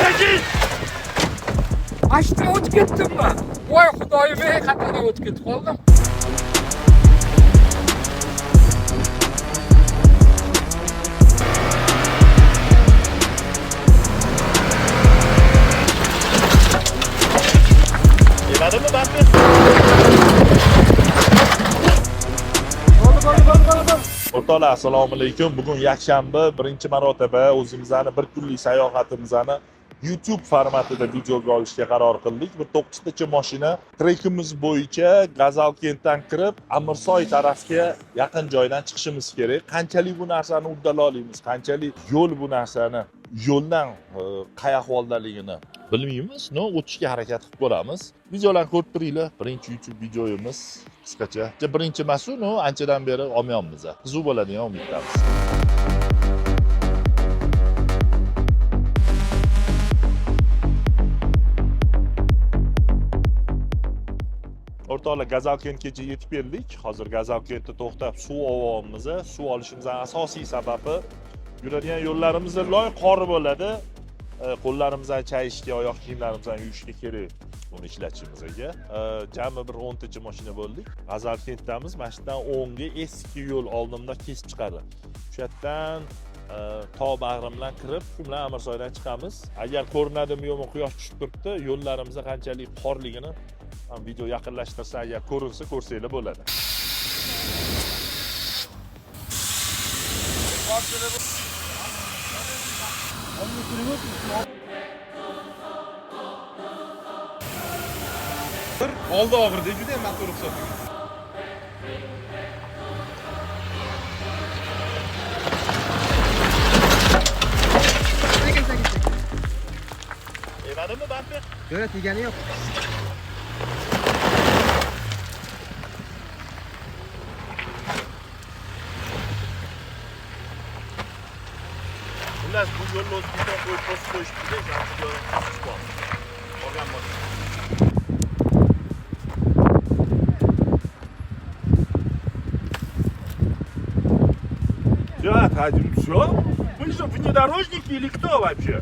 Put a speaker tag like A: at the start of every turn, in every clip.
A: Çekil! Açtım o'tib ketdimmi? Voy xudoyim, qattiq o'tib ketib qoldim.
B: Yemadimi Batman? O'rtoqlar, assalomu alaykum. Bugun yakshanba, birinchi marotaba o'zimizni bir kunlik sayohatimizni YouTube formatida videoga olishga qaror qildik. Bir 9 tacha mashina trekimiz bo'yicha Gazalkentdan kirib, Amirsoy tarafga yaqin joydan chiqishimiz kerak. Qanchalik bu narsani uddala olamiz, qanchalik yo'l bu narsani yo'ldan qay ahvoldaligini bilmaymiz. O'tishga harakat qilib ko'ramiz. Videolarni ko'rib turinglar. Birinchi YouTube videoyimiz qisqacha. Birinchi emas-ku, anchadan beri olmayapmiz. Qiziq bo'ladigan umiddamiz. O'rtoqlar, Gazalkentgacha yetib keldik. Hozir Gazalkentda to'xtab suv olyapmiz. Suv olishimizning asosiy sababi yuradigan yo'llarimizda loy qor bo'ladi. Qo'llarimizni chayishga, oyoq kiyimlarimizni yuvishga kerak uni ishlatishimizga. Jami bir 10 tacha mashina bo'ldik. Gazalkentdamiz. Mana shu yerdan o'ngga eski yo'l oldimda kesib chiqadi. O'sha yerdan tog' bag'rim bilan kirib, shu bilan Amirsoydan chiqamiz. Agar ko'rinadimi yo'qmi, quyosh tushib turibdi, yo'llarimizda qanchalik qorligini video yaqinlashtirsa, agar ko'rinsa, ko'rsanglar bo'ladi.
C: Oldi og'irdi, juda ham maqtul ruxsat.
B: Yemadimi Batman?
D: Yo'q, tegani yo'q.
B: Xullas, bu yo'lni o'zimizdan qo'yib qo'yishibdi-da, olgan bo'lsa.
A: Все, Тадим, все? Вы что, внедорожники или кто вообще?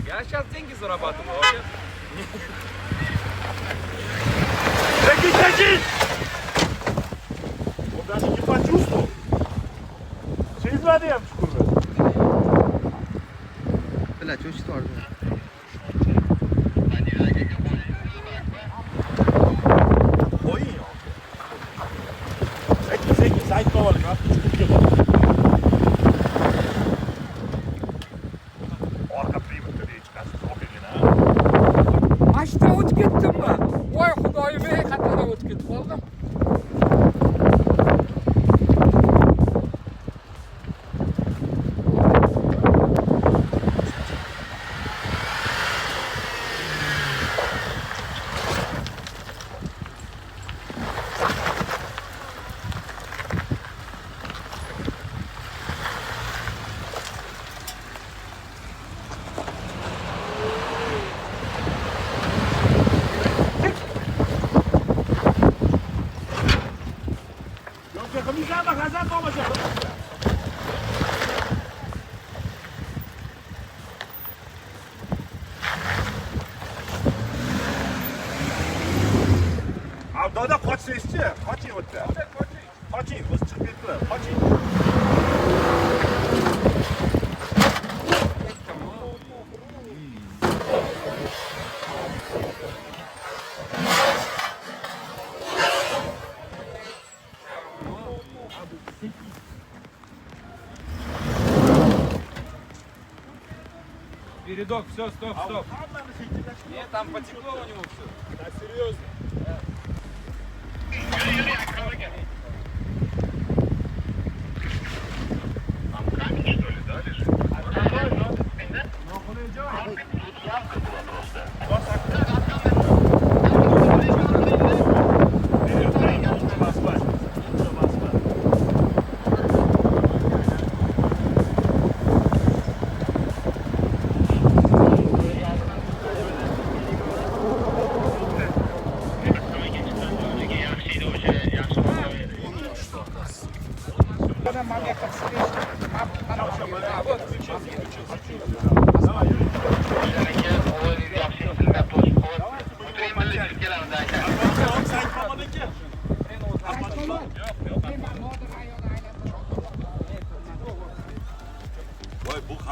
C: Я сейчас деньги зарабатываю, а вообще...
A: Чекить! Он даже не почувствовал. Через водемчик уже.
D: Bela, cho'chib bordi.
A: Qo'ying. Sekin saytga oling, chiqib ketadi. Orqa privatda chiqasiz, o'qigina. Ashta o'tib ketdimmi? Voy xudoyim, qattiq o'tib ketib qoldim. Kamizada gazet olacak. Abi dada kaçsa istiyor. Kaçın öte. Kaçın. Biz çıkıp gittiler. Kaçın.
C: Передок, все, стоп. Нет, там потекло у него все.
A: Да, серьезно.
B: Там камень, что ли, да, лежит? Ямка была просто.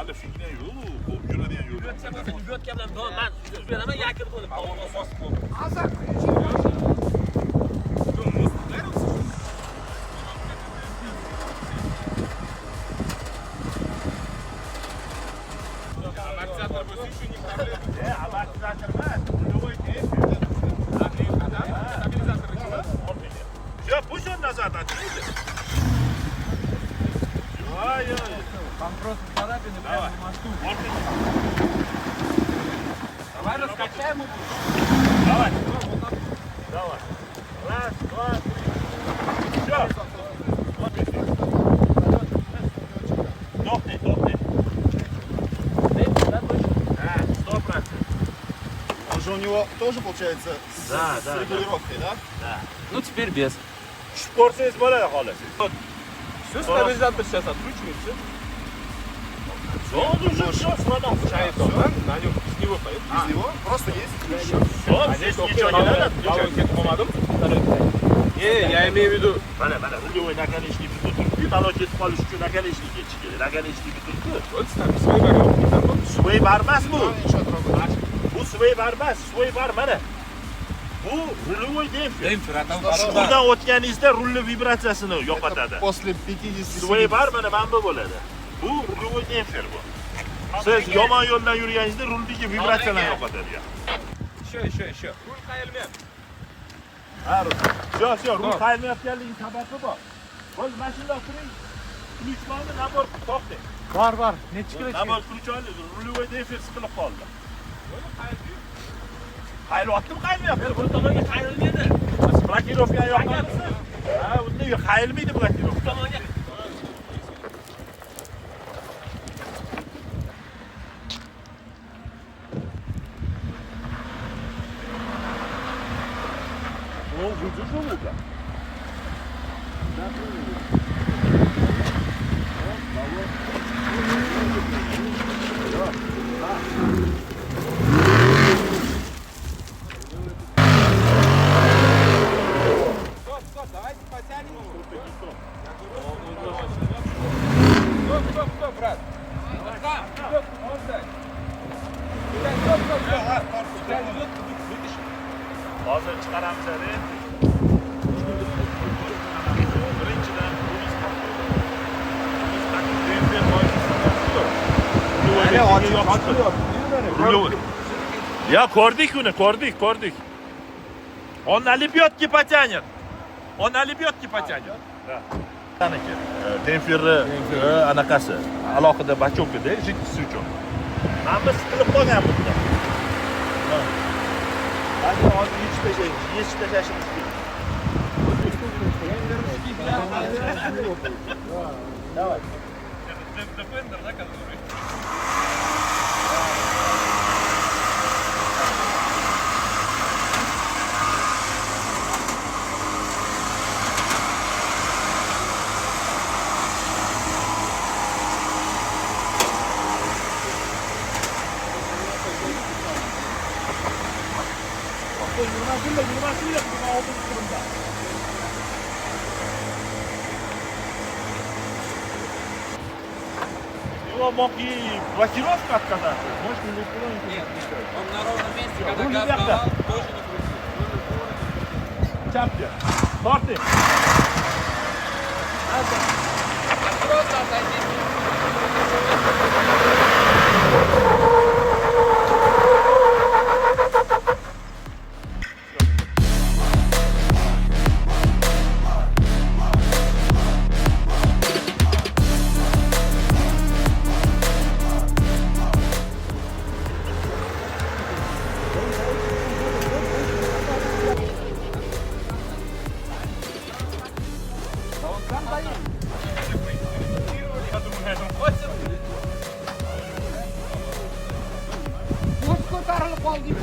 B: hali figna yo'q. Ko'p yuradigan yo'l.
C: Yurayotgan bilan men so'z beraman, yakir bo'lib. Havoga bosib qo'ydim.
A: Azar
B: Ya bu sen nazardan çıkıyordu. Ay ay.
C: Там просто царапины прямо на мосту. Давай раскачаем его.
B: Давай. Давай. Раз, два, три. Все. Топни, топни. Да, 100%.
E: Он же у него тоже получается
B: Да,
E: с
B: да,
E: регулировкой, да?
B: Да.
C: Ну теперь без.
B: Tushib ko'rsangiz bo'ladi xolos.
C: Все, стабилизатор сейчас откручиваем, все.
B: Он уже все сломал.
C: На нем с него поет.
E: Без него просто есть.
B: Все, здесь ничего не надо.
C: Не, я имею в виду.
B: Mana rulyovoy nakalishnikni turibdi, malol ketib qolish uchun nakalishnik ketish kerak. Nakalishnikni turibdi.
C: Вот там свой вариант.
B: Swaybar emas bu.
E: Ничего трогать.
B: Bu swaybar emas, swaybar mana. Bu rulyovoy demper.
C: Демпфер, а там
B: Buradan o'tganingizda rulni vibratsiyasini yo'qotadi.
E: После 50
B: Swaybar mana bu bo'ladi. Bu rulyovoy demper bu. Siz yomon yo'ldan yurganingizda ruldagi vibratsiyalarni yo'qotadi.
C: Еще. Руль qayermen?
B: Все, rul qayermayotganligi sababi bor. Bo'l mashina turing. Ключ bormi? Nabor to'xtang.
D: Var. Nechi kilo
B: Nabor ключ oldi. Rulyovoy demper siqilib qoldi. Qayryaptimi, qayryapti.
C: Bu tomonga qayrilmaydi.
B: Blokirovka yoqamisiz? Ha, bunday qayrilmaydi blokirovka.
C: Tomonga.
B: Ну, выдержу лука.
C: Стоп, давайте потянем. Стоп, брат. Стоп, он дай. Стоп.
B: Hozir chiqaramiz hali. Birinchidan Ya ko'rdik uni, ko'rdik. Он на лебедке потянет. Он на лебедке потянет. Да. Taniki, demperni anaqasi, alohida bachokada jikkisi uchun. Mana siqilib qolgan bunda. Hadi hozir yechib tashlashimiz kerak. Давай.
C: Defender, да, который?
B: Yurmasıyla buna olduğum durumda. Его мог и блокировка отказаться. Может, не устроен.
C: Нет, он на ровном месте, когда
B: Руль
C: газ
B: вверх, да.
C: давал, тоже не крутил.
B: Чапки. Торты.
C: Просто отойди.
A: Bosh ko'tarilib qoldik.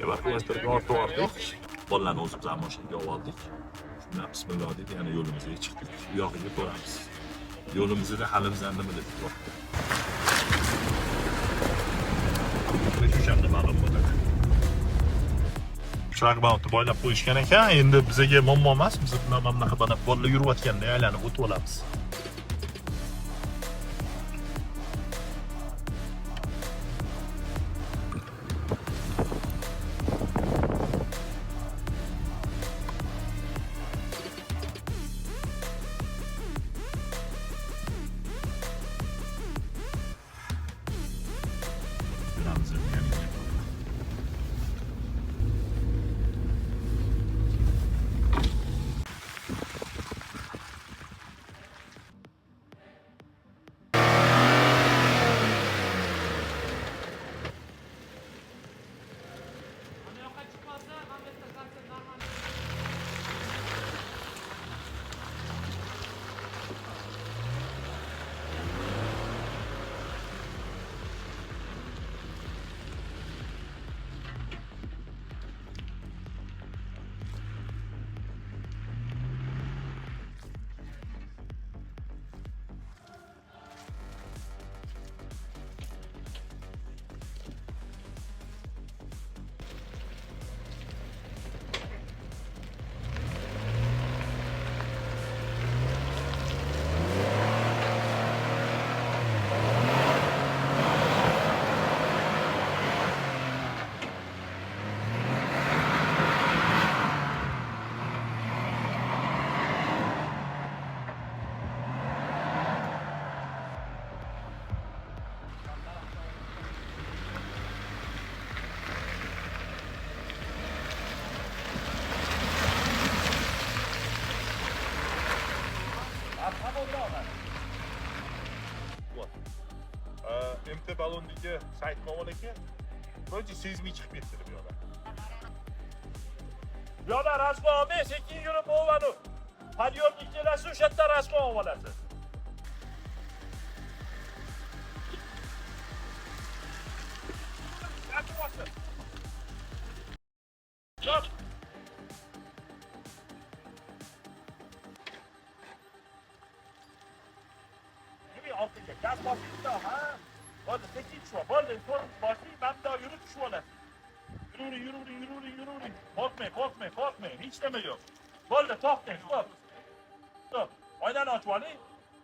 B: Evakuatorga ortib oldik. Bolalarni o'zimiz mashinaga olib oldik. Bismillah deydi, yana yo'limizga chiqdik. Bu yoqqa boramiz. Yo'limizda hali bizani nima deb turibdi. O'shanda ma'lum bo'ladi. Shlagbaumni boylab qo'yishgan ekan, endi bizga muammo emas. Biz bilan mana bunaqa bolalar yurayotganda aylanib o'tib olamiz. MT balondagi sayt aka vroде sezmay chiqib ketdi bu yoqda. Bu yoqda rasmon olmay sekin yurib bo'lmadi. Podiyomga kelasiz, o'sha yerda rasmon olasiz. Stop. Yürü altıca, gaz basayım da ha. Hadi sekin şu an, hadi basayım, ben daha yürüp şu an. Yürü. Korkmayın, hiç deme yok. Hadi stop. Stop. Aynen aç vali,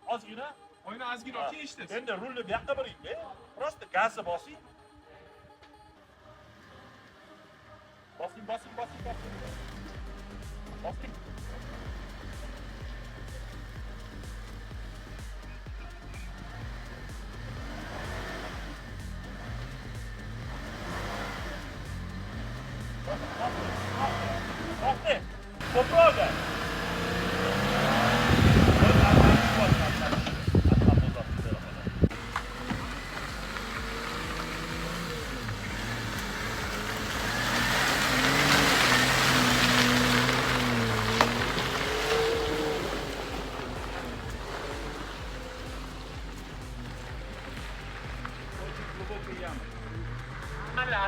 B: az yine.
C: Oyna azgin okey işte.
B: Ben de rulle bir yakta bırayım be. Prosto gazı basayım. Basayım. Toqte. Poproga.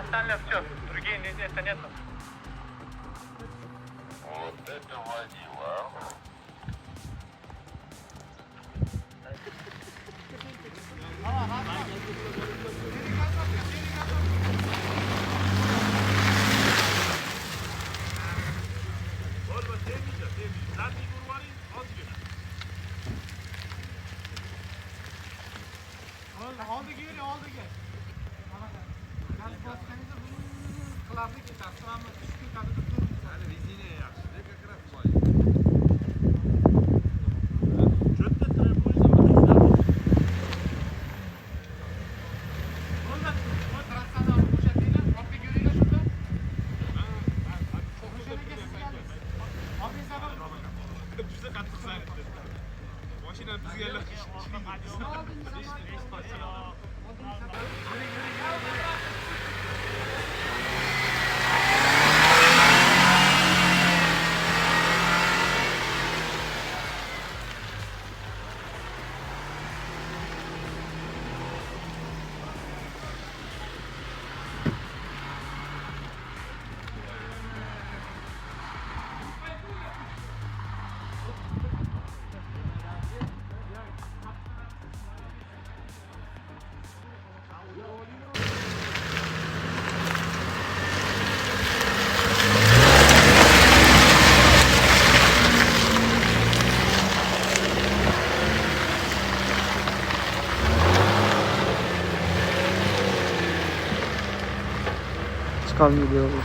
C: Остальное все. Другие места нету.
F: Вот это водила.
C: Oldiga. Gaz bosganingizda qilardi ketadi. Hamma tushib ketadi. Hali rezina yaxshi. Lekin kirib qo'ying.
B: Cho'tta trampolinda bo'ladi.
C: Bo'ldi. O trassani bo'shatinglar, orqaga yuringlar shunda. Juda qattiq sardi. Mashina buzganlar.
D: chiqqan video bu.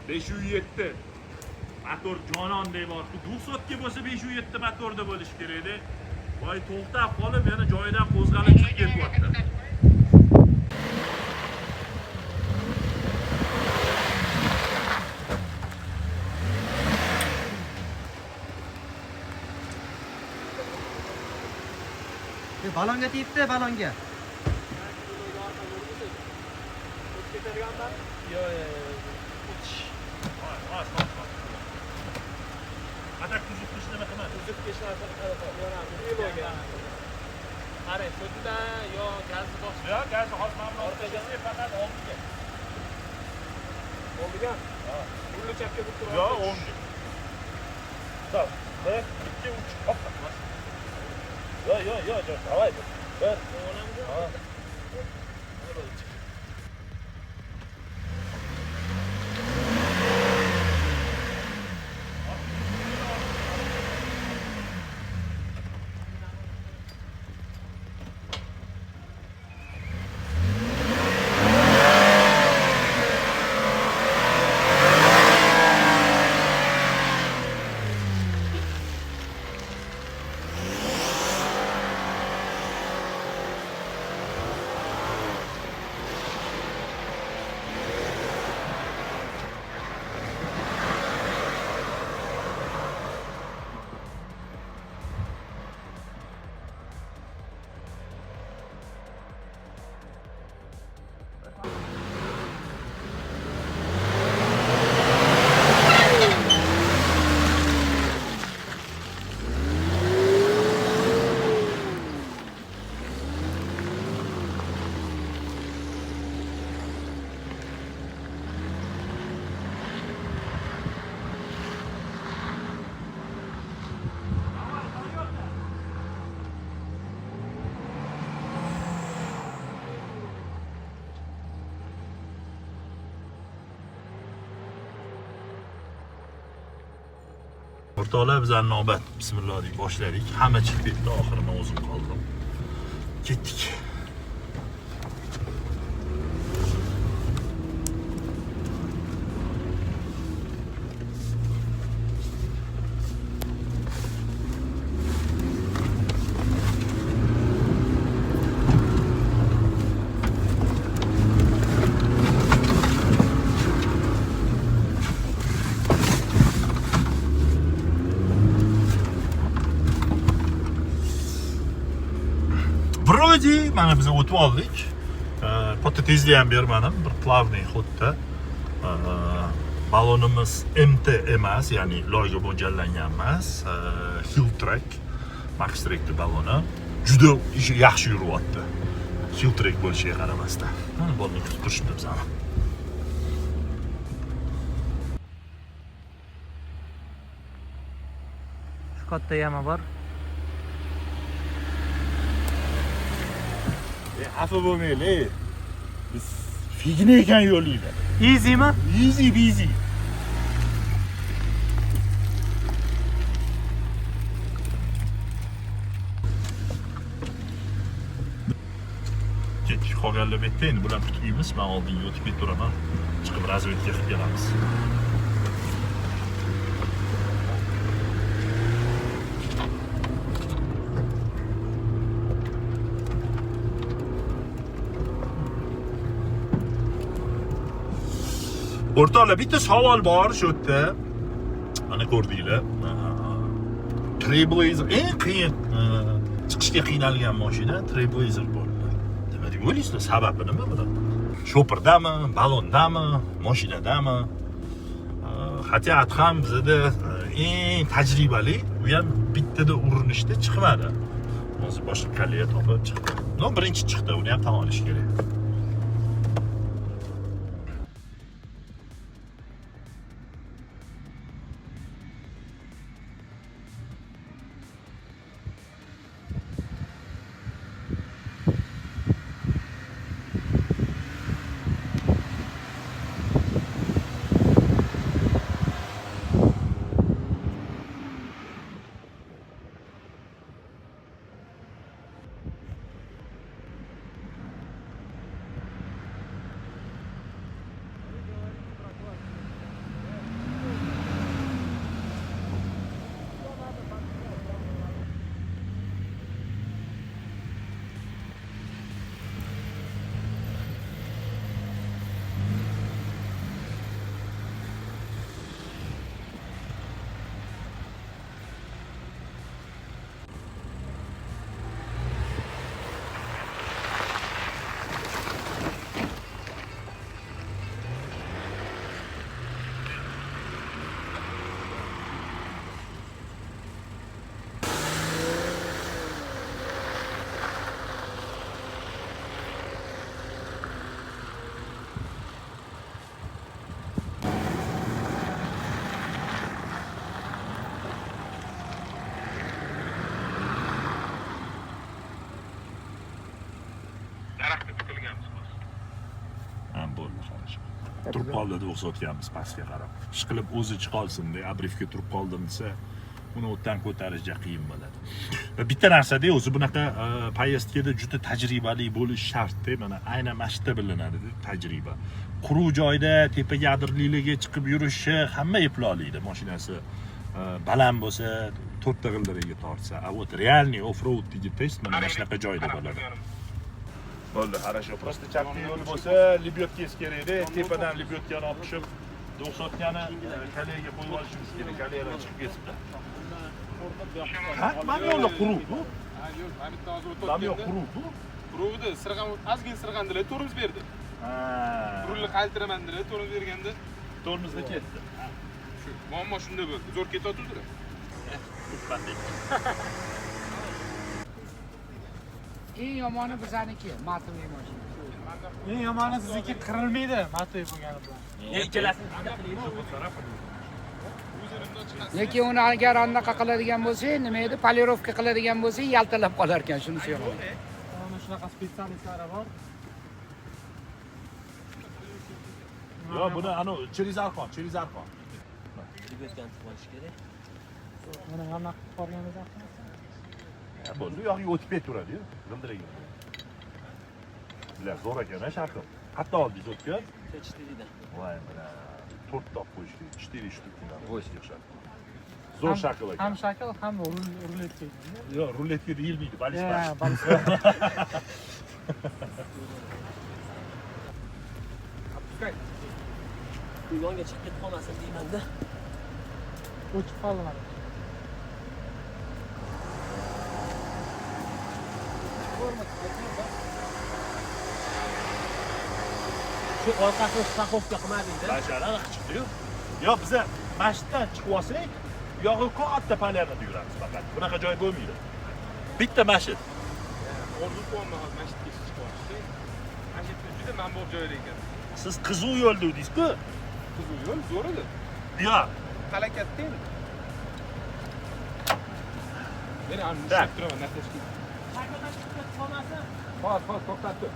B: Beş yüz yetti. Motor jonon deyapti. 200 ga bo'lsa 507 motorda bo'lishi kerak edi. Voy to'xtab qolib, yana joyidan qo'zg'alib chiqib ketyapti.
D: Balonga tegibdi, balonga.
B: Atak tuzib qish nima qilmadi?
C: Tuzib keshlarsa qarang, sudda yo gazni bosib.
B: Yo'q, gazni hozir mana orqaga faqat oldiga.
C: Oldiga? Ha. Rulni chapga burib turib.
B: Yo'q, o'ngga. Stop. 1, 2, 3. Hop. Yo'q, davay. 1. Ha. O'rtoqlar, bizlar navbat bismillah deb boshladik. Hamma chiqib ketdi, oxiri men o'zim qoldim. Ketdik. Вроде mana biz o'tib oldik. Katta tezlik ham bermadim. Bir plavniy xuddi. Balonimiz MT emas, ya'ni loyga mo'ljallangan emas. Hilltrack Max Track baloni juda yaxshi yuryapti. Hilltrack bo'lishiga qaramasdan. Mana bolani kutib turishibdi bizani.
D: Shu katta yama bor.
B: Xafa bo'lmaylik. Biz figni ekan yo'lingda.
D: Easymi?
B: Easy busy. Ketdik, qolganlar bitta endi bularni kutmaymiz. Men oldinga o'tib ketiraman. Chiqib razvedka qilib kelamiz. O'rtoqlar, bitta savol bor shu yerda. Mana ko'rdinglar. Trailblazer eng qiyin chiqishga qiynalgan mashina Trailblazer bo'ldi. Nima deb o'ylaysizlar? Sababi nima buni? Shoperdami, balondami, mashinadami? Xatiyat ham bizda eng tajribali, u ham bittada urinishda chiqmadi. Hozir boshqa kolleya topib chiqdi. No, birinchi chiqdi, uni ham tan olish kerak. Turib qoldi deb o'xshatganmiz pastga qarab. Ishqilib o'zi chiqolsin-da, abrifga turib qoldim desa, uni o'tdan ko'tarish juda qiyin bo'ladi. Va bitta narsada o'zi bunaqa poyezdkada juda tajribali bo'lish shart-da. Mana aynan mana shunda bilinadi tajriba. Quruq joyda tepaga adirlilarga chiqib yurishi hamma eploliydi. Mashinasi baland bo'lsa, to'rtta g'ildiraga tortsa. A вот реальный off-road test mana shunaqa joyda bo'ladi. Bo'ldi, хорошо. Просто chapga yo'l bo'lsa, libyotkasi kerak-da. Tepadan libyotkani olib tushib, o'xshatgani kalyaga qo'yib olishimiz kerak. Kalyalar chiqib ketibdi. Ha, mana yo'lda quruq-ku.
A: Ha, yo'q, mana bitta hozir o'tib
B: Mana yo'q quruq-ku.
A: Quruqdi, sirg'an, ozgina sirg'andilar, tormoz berdi.
B: Ha.
A: Rulni qaltiramandilar, tormoz berganda
B: Tormozda ketdi.
A: shu muammo shunda bo'ldi. Zo'r ketayotdi.
G: Eng yomoni bizaniki, Matoviy mashina.
C: Eng yomoni sizniki qirilmaydi, Matoviy bo'lgani bilan.
G: Lekin uni agar anaqa qiladigan bo'lsang, nima edi, polirovka qiladigan bo'lsang, yaltalab qolar ekan, shuni so'radim.
C: Mana shunaqa specialistlari bor.
B: Yo, buni anu через arqon.
D: Libyotkani tiqib olish kerak. Mana yonoq qolganida
B: Bo'ldi, u yoqqa o'tib ketaveradi-yu. G'ildiragi. Bular zo'r ekan, sharqim. Qatda oldingiz o'tgan?
H: 4
B: Voy, mana 4 top qo'yish kerak. 4 shtukadan qo'yishga o'xshadi. Zo'r shakl ekan.
D: ham shakl, ham ruletka.
B: Yo'q, ruletka deyilmaydi, balista.
D: Ha, balista.
H: Uyonga chiqib ketib qolmasin deyman-da.
D: O'chib qoldi mana.
H: Shu orqasini straxovka qilmading-da.
B: Bashara chiqdi-yu. Yo, biz masjiddan chiqib olsak, bu yog'i katta polyarada yuramiz faqat. Bunaqa joy bo'lmaydi. Bitta masjid.
C: Orzu qo'yma masjidga chiqib olishdi. Masjidga juda manbob joylar ekan.
B: Siz qizuv yo'l dedingiz-ku?
C: Qiziq yo'l zo'r edi.
B: Yo'q.
C: Talakatda endi. Meni ham
B: Da.
C: mushtlab turaman nafas qilib.
H: Shakldan chiqib ketib qolmasin.
C: Hozir to'xtatdi.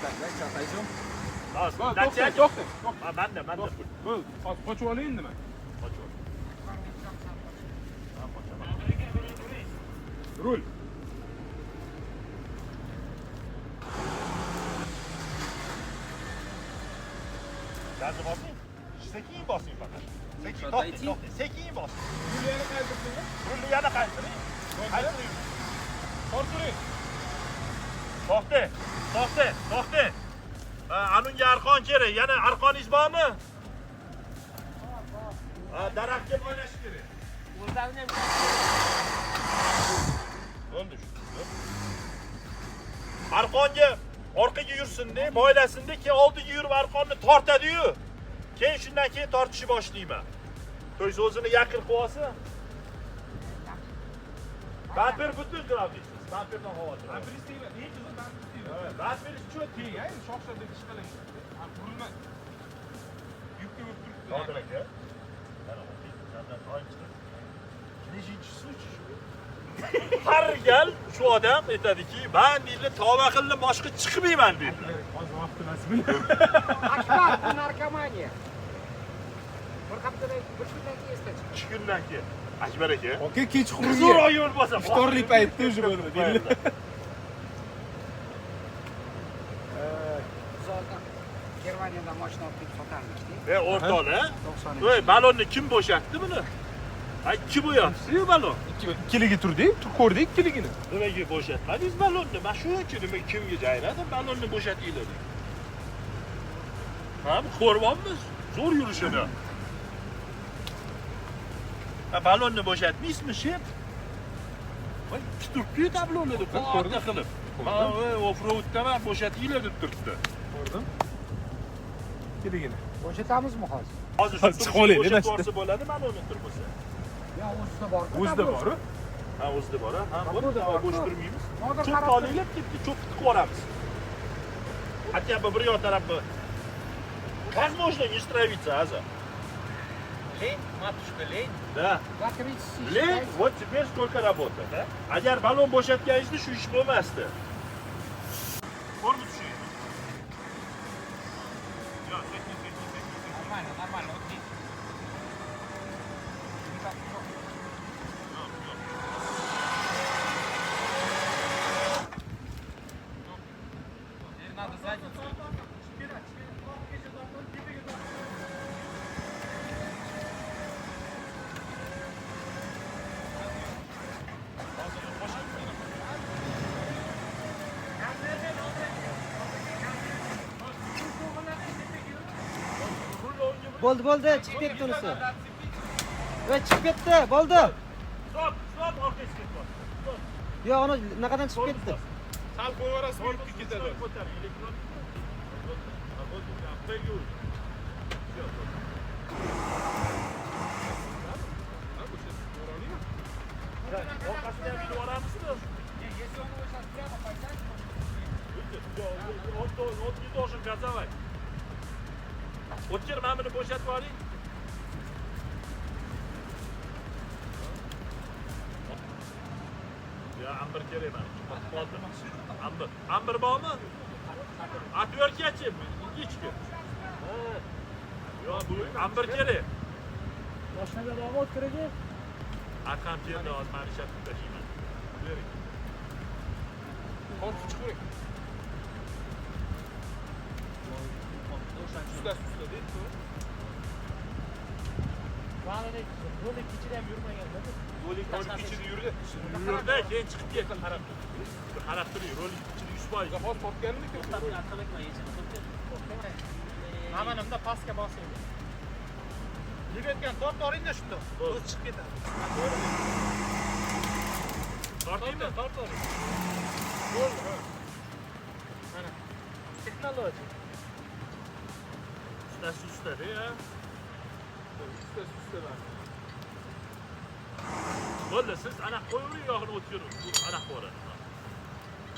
C: Taklay chaqayjon.
B: Hozir,
C: To'xta, to'xta.
B: Manda.
C: Bo'l, hozir qochib olay endimi? Rul.
B: Gazni bosing. Sekin bosing faqat. Sekin to'xtang. Sekin bosing.
C: Rulni qaytarsangiz.
B: Rulni yana qaytiring. Qaytiring.
C: Tortiring.
B: To'xta. Anunga arqon kerak. Yana arqoningiz bormi? Daraxtga bo'ylash kerak.
H: O'zlarini ham
B: Bo'ldi shu. Arqonga orqaga yursin-da, boylasin-da, keyin oldiga yurib arqonni tortadi-yu. Keyin shundan keyin tortishni boshlayman. To'y o'zini yaqin qilib olsa. Ba'bir butun qilamiz. Ba'birdan havotir.
C: Abris deyman. Eng qizi abris deyman.
B: Ba'bir cho't
C: Teng, ay, shoxshada ish qiling. Qurilma. Yukka o'tib turibdi.
B: Hozir aka. Mana o'tib, toy chiqdi. Nechinchi such? Har gal shu odam aytadiki, "Men deydi, tavba qildim, boshqa chiqmayman" deydi.
C: Hozir vaqt emasmi?
G: Akbar, bu narkomaniya. Bir haftadan, bir kundan keyin esda chiqdi.
B: 2 kundan keyin. Akbar aka.
C: Aka kechqurun
B: Zo'r yo'l bo'lsa.
C: iftorlik paytida o'sha bo'ldi.
G: Zaldan Germaniyadan mashina olib kelib sotardik.
B: O'rtoqlar, voy, balonni kim bo'shatdi buni? Ha, kim bo'yapti-yu balon?
C: Ikkiligi turdik, ko'rdik ikkiligini.
B: Nimaga bo'shatmadingiz balonni? Mana shuncha nima kimga jayradim balonni bo'shatinglar deb. Ha, bu ko'ryapmiz. Zo'r yurishini. Ha, balonni bo'shatmaysizmi, shef? Voy, turibdi tabloni deb qo'rqda qilib. Ha, voy, offroaddaman bo'shatinglar deb turibdi.
C: Ko'rdim. Ikkiligini.
G: O'shatamizmi hozir?
B: Hozir
C: Chiqib olay,
B: bo'shatib
C: dada.
B: borsa bo'ladi, balonni turibsa.
G: Yo, o'zida bor.
C: O'zida bor-ku.
B: Ha, o'zida bor, ha.
G: Bo'ldi,
B: Bo'ldi,
G: bor.
B: bo'sh turmaymiz.
G: Hozir
B: Cho'p
G: qarab
B: olinglar, ketdi, cho'p tiqib yuboramiz. Хотя бы bir yon tarafni. Возможно, не стравится, Аза.
H: Лень, матушка, лень.
B: Да.
G: Закрыть
B: Лень, вот теперь сколько работы, да? Agar balon bo'shatganingizda shu ish bo'lmasdi. Ko'rib tushingiz. Yo'q, sekin.
G: Нормально, вот здесь.
H: Надо задницу.
I: Bo'ldi, chiqib ketdi unisi. Va chiqib ketdi, bo'ldi.
B: Stop, orqaga ketdi.
I: Yo'q, uni naqadan chiqib ketdi.
C: Sal qo'yaverasiz, yurib ketadi.
B: Ko'tar, elektron. Ha, bo'ldi, qo'ygu. Orqasidan bir yuboramizmi? Он не должен газовать. O'tkir, mana buni bo'shatib oling. Ya, ambir kerak mana. Ambir bormi? Atverkachi, ichki. Yo'q, bu ambir kerak.
D: Mashinaga bormi o'tkirigi?
B: Arkam yerda hozir mani shartni tashiyman. Bering.
A: Tortib chiqaring. Susta deydi.
H: Validek, yo'lning ichida ham yurmaganda.
A: Yo'lning ichida yurdi.
B: Yurda keyin chiqib ketdi qarab. Qarab turing, rolik ichida 100%.
A: Zafar tortganmi-ku?
C: Namanimda pastga bosing. Yigitgan tort oling-da shunda. O'zi chiqib ketadi.
B: Tortaymi?
C: Tort oling. Bo'ldi. Mana. Texnologiya.
B: Susta-da ya.
A: Sustalar.
B: Bo'ldi, siz ana qo'ying yog'ini o'tkirib, bu ana qo'yadi.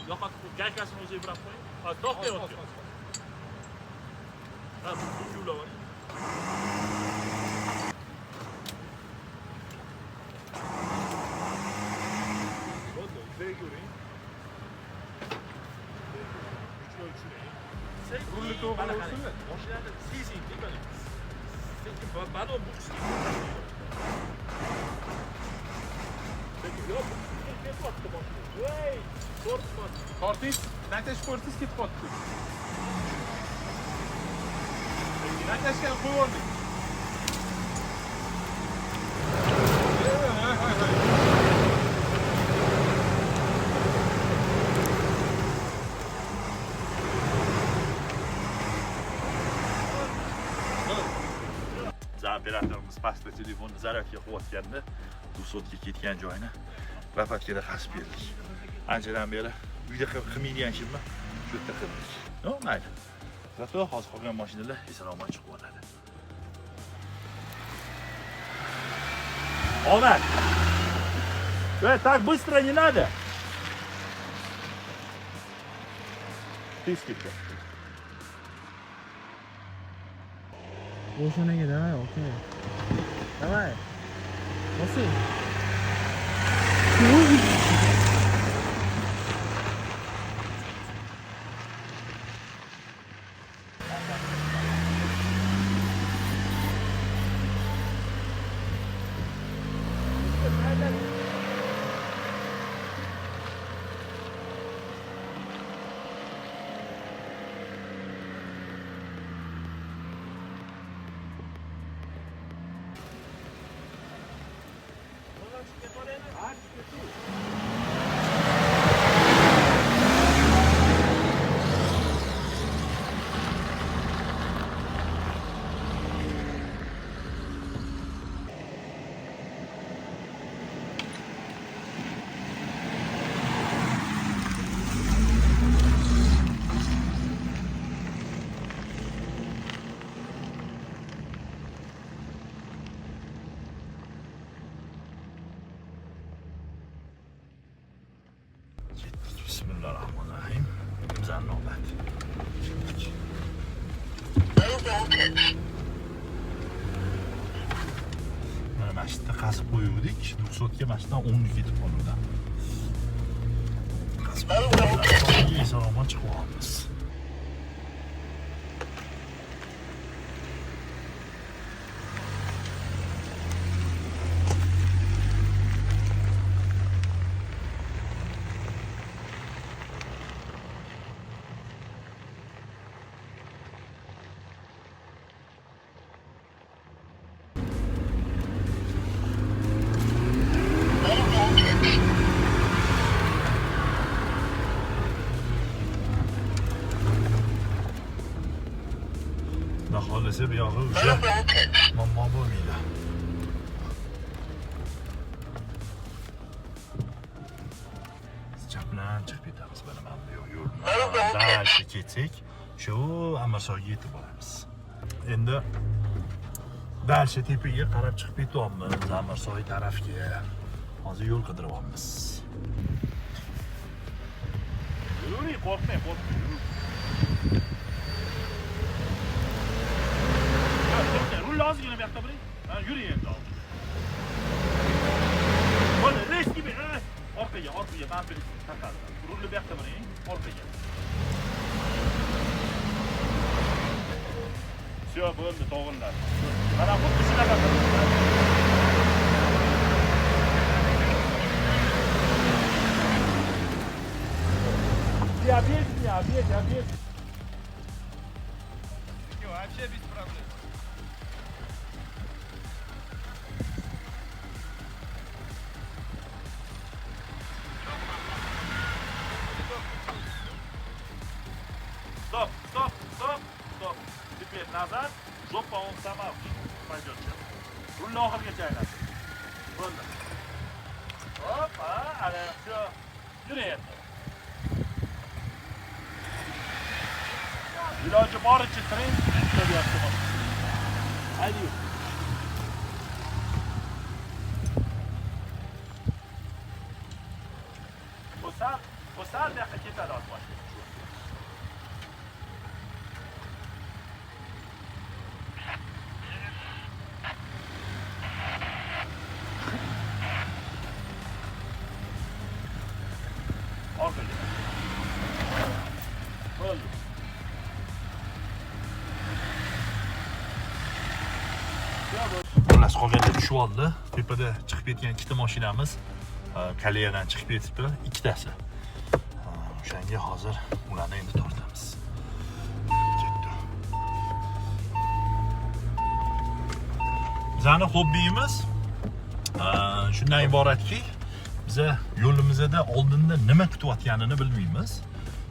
B: Yoqib gaykasini o'zi burab qo'ying. Ha, to'xtay o'tkir. Ha, bu yuvlavering.
A: Bo'ldi, izlay ko'ring. Kuchli o'lchiring. Rulni to'g'ri olsinmi?
B: Mashinani sizing, mana. Sekin badon bu qismi. Sekin yo'q, bu qismi ketyapti mashina. Voy, tortib.
A: Tortingiz, natach ko'rsiz ketib qoldi. Natachga qo'yib yubordik.
B: Operatorimiz pastda telefonni zaryadga qo'yayotganda 200 ga ketgan joyini rapatkada qasib berdik. Anchadan beri uyda qilmaydigan ishimni shu yerda qildik. No, mayli. Zato hozir qolgan mashinalar eson-omon chiqib oladi. Omad. Так быстро не надо. Тискитка.
D: Boşuna давай, окей. Давай. Баси.
B: Bismillahirrahmanirrahim. Bizani navbat. Mana masjidda qasib qo'yuvdik. 200 ga masjiddan 10 ga ketib qoldi. Qasib qo'ydik. Eson-omon chiqib olamiz. Xohlasa bu yog'i o'sha muammo bo'lmaydi. Chapdan chiqib ketamiz, bilaman bu yo'l. Dальше ketsak, shu Amirsoyga yetib boramiz. Endi dальше tepaga qarab chiqib ketyapmiz, Amirsoy tarafga. Hozir yo'l qidiryapmiz. Yuring, qo'rqmang, qo'rqmang. Rulni ozgina bu yoqqa biring. Ha, yuring endi. Mana reski bir, orqaga, bamper taqadi. Rulni bu yoqqa biring, orqaga. Всё, bo'ldi, to'g'riladi. Mana xuddi shunaqa qilamiz. объедь меня, объедь.
C: Вообще без проблем.
B: Стоп. Теперь назад. Жопа он сама пойдет сейчас. Rulni oxirigacha aylan. Bo'ldi. Hop, ana shu. Yurayapti. Iloji boricha tren tutyapti. Haydi. Posal daqiqa ketadi otmoq. Xullas qolganda tushib oldi. Tepada chiqib ketgan ikkita mashinamiz Koreyadan chiqib ketibdi, ikkitasi. O'shanga hozir ularni endi tortamiz. Ketdi. Bizning hobbimiz shundan iboratki, biz yo'limizda oldinda nima kutayotganini bilmaymiz.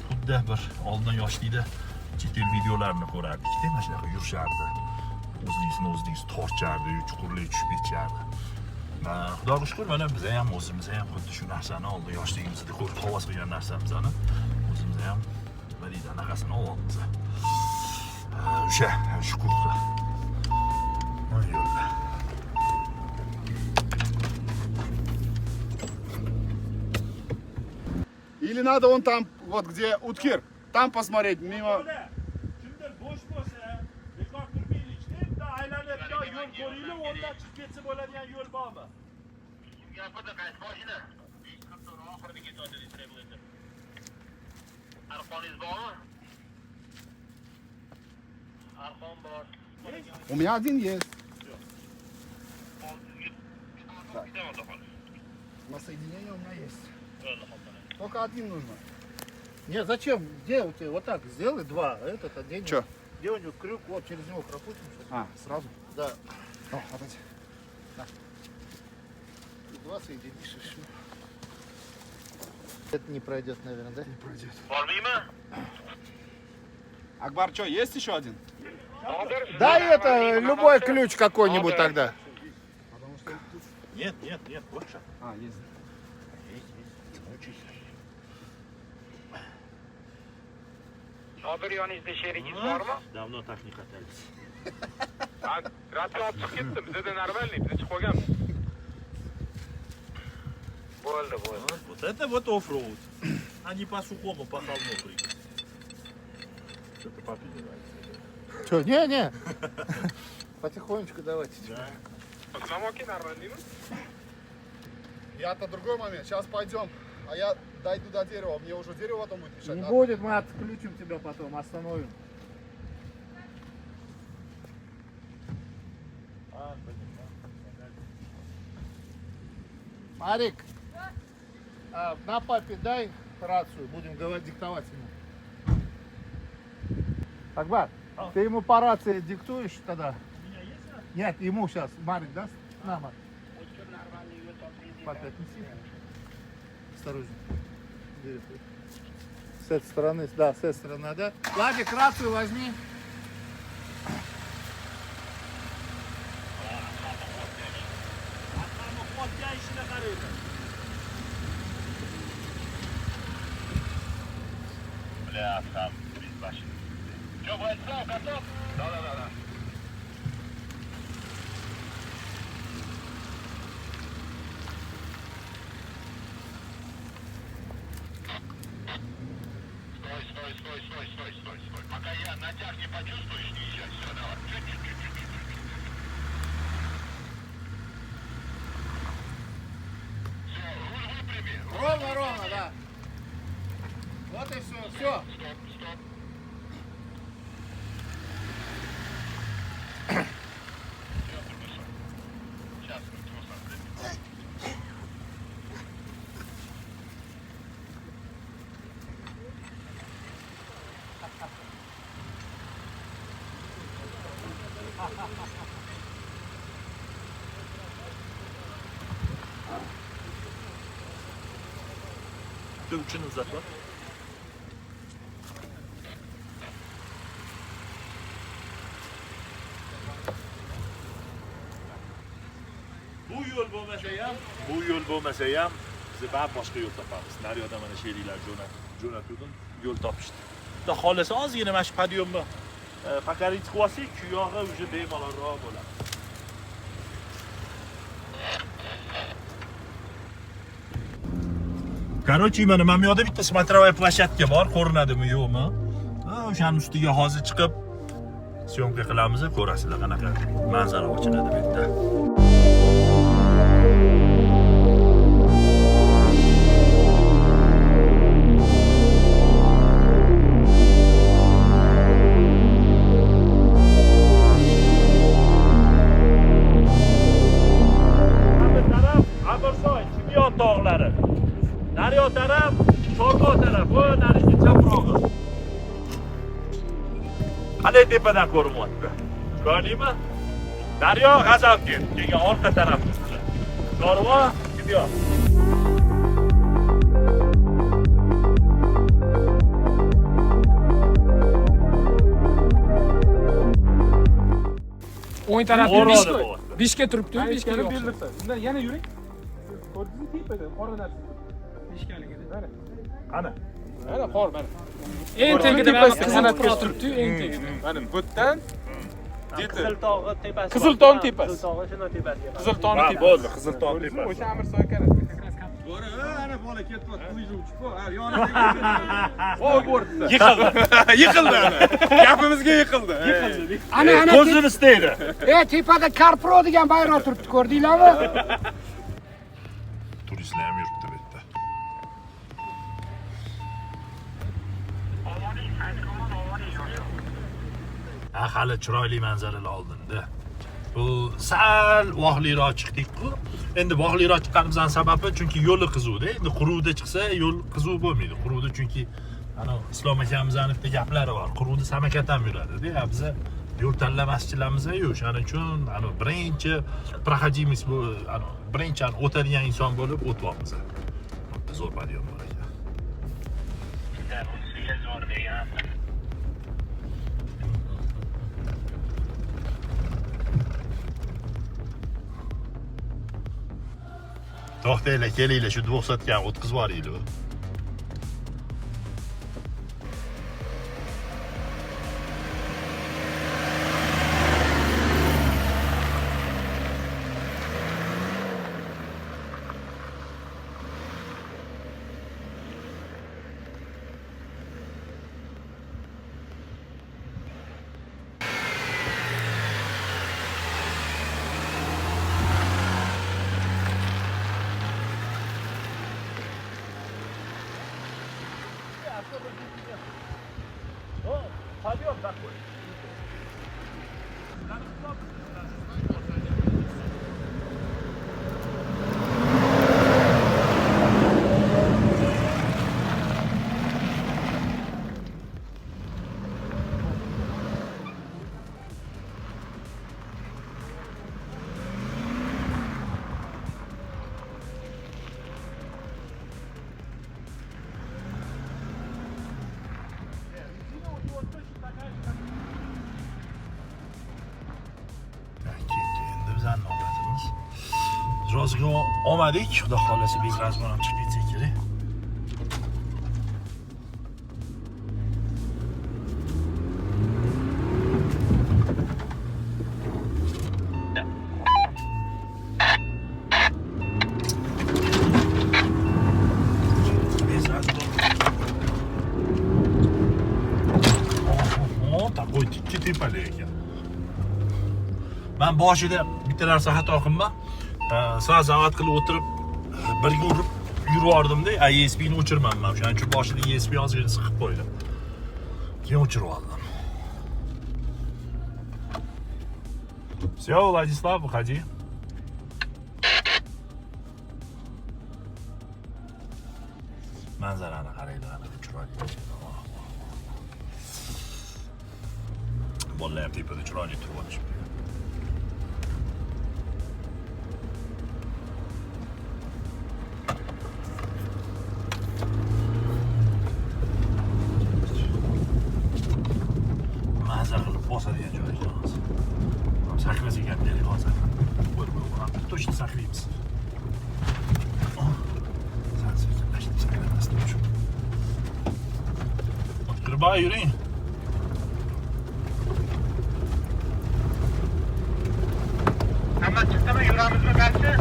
B: Xuddi bir oldin yoshlikda chet el videolarini ko'rardik-da, mana shunaqa yurishardi. O'zingiz torchardi, chuqurlik tushib ketishardi. Xudoga shukr, mana biz ham o'zimiz ham xuddi shu narsani oldin yoshligimizda ko'rib havas qilgan narsamizni o'zimiz ham nima deydi, anaqasini olyapmiz. O'sha shukurda. Mana yo'lda.
E: Или надо вон там, вот где Уткир, там посмотреть, мимо...
B: Kimdir bo'sh bo'lsa, bekor turmaylik deb, aylanib yo'l ko'ringlar, o'ndan chiqib ketsa bo'ladigan yo'l bormi?
F: Gapida qaysi mashina? Oxirida ketadi distributor. Arqoningiz bormi? Arqon bor.
E: У меня один есть. На соединение у меня есть. Только один нужно.
H: Не, зачем? Где у тебя? Вот так сделай два, а этот один.
E: Чё?
H: Где у него крюк? Вот через него пропустим.
E: А, сразу?
H: Да.
E: О, отойди.
H: И два соединишь и все. Это не пройдет, наверное, да?
E: Не пройдет.
F: Bormiymi?
E: Акбар, что, есть еще один?
H: Дай это, любой ключ какой-нибудь тогда.
E: Потому что тут...
B: Нет, больше.
E: А, есть.
C: Hozir yoningizda sherigingiz bormi?
B: Давно так не катались.
C: Rasmi olib chiqib ketdi, bizda normalniy, biz chiqib qolganmiz. Bo'ldi.
B: Вот это вот оффроуд. А не по сухому, по холму прыгать. Что-то папе не нравится.
H: Что, не. Потихонечку давайте.
C: Намоки нормальныйmi?
E: Я-то другой момент. Сейчас пойдем. А я дойду до дерева. Мне уже дерево потом будет мешать.
H: Не
E: Надо-
H: будет, мы отключим тебя потом, остановим. Марик, на папе дай рацию, будем говорить, диктовать ему. Акбар, ты ему по рации диктуешь тогда? Нет, ему сейчас, Марик даст? На, Марик. Папе отнеси. Осторожно. С этой стороны, да, с этой стороны, да. Владик, рацию возьми.
F: Бля, там, башня. Что, бойцов, готов? Да. Стой. Пока я натяг не почувствуешь, не езжай. Все, давай. Чуть-чуть. Все, руль выпрями.
H: Ровно, да. Вот и все.
F: Стоп. Сейчас,
B: Uchini uzatma. Bu yo'l bo'lmasa ham biz baribir boshqa yo'l topamiz. Naryoqda mana sheriklar jo'natuvdim, yo'l topishdi. Xudo xolasa ozgina mana shu podyomni pakarit qilib olsak, shu yog'i уже bemalolroq bo'ladi. Короче, mana bu yoqda bitta смотровая площадка bor, ko'rinadimi yo'qmi? O'shaning ustiga hozir chiqib syomka qilamiz, ko'rasizlar qanaqa manzara ochiladi bu yerda. Tog'lari. Daryo taraf, Chorvoq taraf, bu narigi chaprog'i. Qanday tepadan ko'rinyapti? Ko'rdingmi? Daryo G'azalki, keyin orqa tarafimizda. Chorvoq, Chimyon.
A: O'ng tarafda
B: O'rolda
A: 5 ga turibdi, 5 ga
D: Belirsa. Undan yana yuring. Ko'rdingizmi tepada qora narsa. 5 galigida.
B: Qani?
D: Mana qor mana.
A: eng tagida mana qizil turibdi, eng tagida.
D: Mana bu yerdan
I: Qiziltog'i tepasi.
D: Qizilton tepasi.
I: Qiziltog'i shuna tepasiga.
D: Qizilton
B: Ha,
D: tepasi.
B: bo'ldi, Qizilton tepasi.
D: O'sha Amirsoy kana.
C: Ana bola ketyapti, uyga uchib bor.
D: Yiqildi ana. Gapimizga yiqildi.
G: Ana
B: Ko'zini istaydi.
G: tepada Carpro degan bayroq turibdi, ko'rdinglarmi?
B: Turistlar ham yuribdi bu yerda. Hali chiroyli manzaralar oldinda. Bu sal vohliroq chiqdik-ku. Endi vohliroq chiqqanimizning sababi chunki yo'li qizuvda. Endi quruvda chiqsa yo'l qizuv bo'lmaydi. Quruvda chunki ana Islom akamizning bitta gaplari bor. Quruvda samokat ham yuradi-da. Biz yo'l tanlamaschilarimiz yo'q. Shuning uchun ana birinchi proходимость bu ana birinchi o'tadigan inson bo'lib o'tyapmiz. Zo'r podyom bor ekan. To'xtanglar, kelinglar, shu 200 ga o'tkazib yuboraylik. Podyom такой. Bizani navbatimiz. Rozga olmadik, xudo xolasa biz razmon ham chiqib ketsak kerak. Такой tikka tepalik ekan. Ben boshida bitta narsa xato qilman. Sразу avat qilib o'tirib birga urib yuraverdim-da, ESP'ni o'chirmanman. Shuning uchun boshida ESP ozgina siqib qo'ydim. Keyin o'chirib oldim. Всё, Владислав, выходи. Manzarani qaranglar, chiroyli.
F: Bolalar ham tepada chiroyli turib olishibdi. Maza qilib bosadigan joyi joyimiz. Sakrash ekan deylik hozir. Точно saklaymiz. Qirba yuring.
C: Hamma chiqdimi, yuramizmi balki?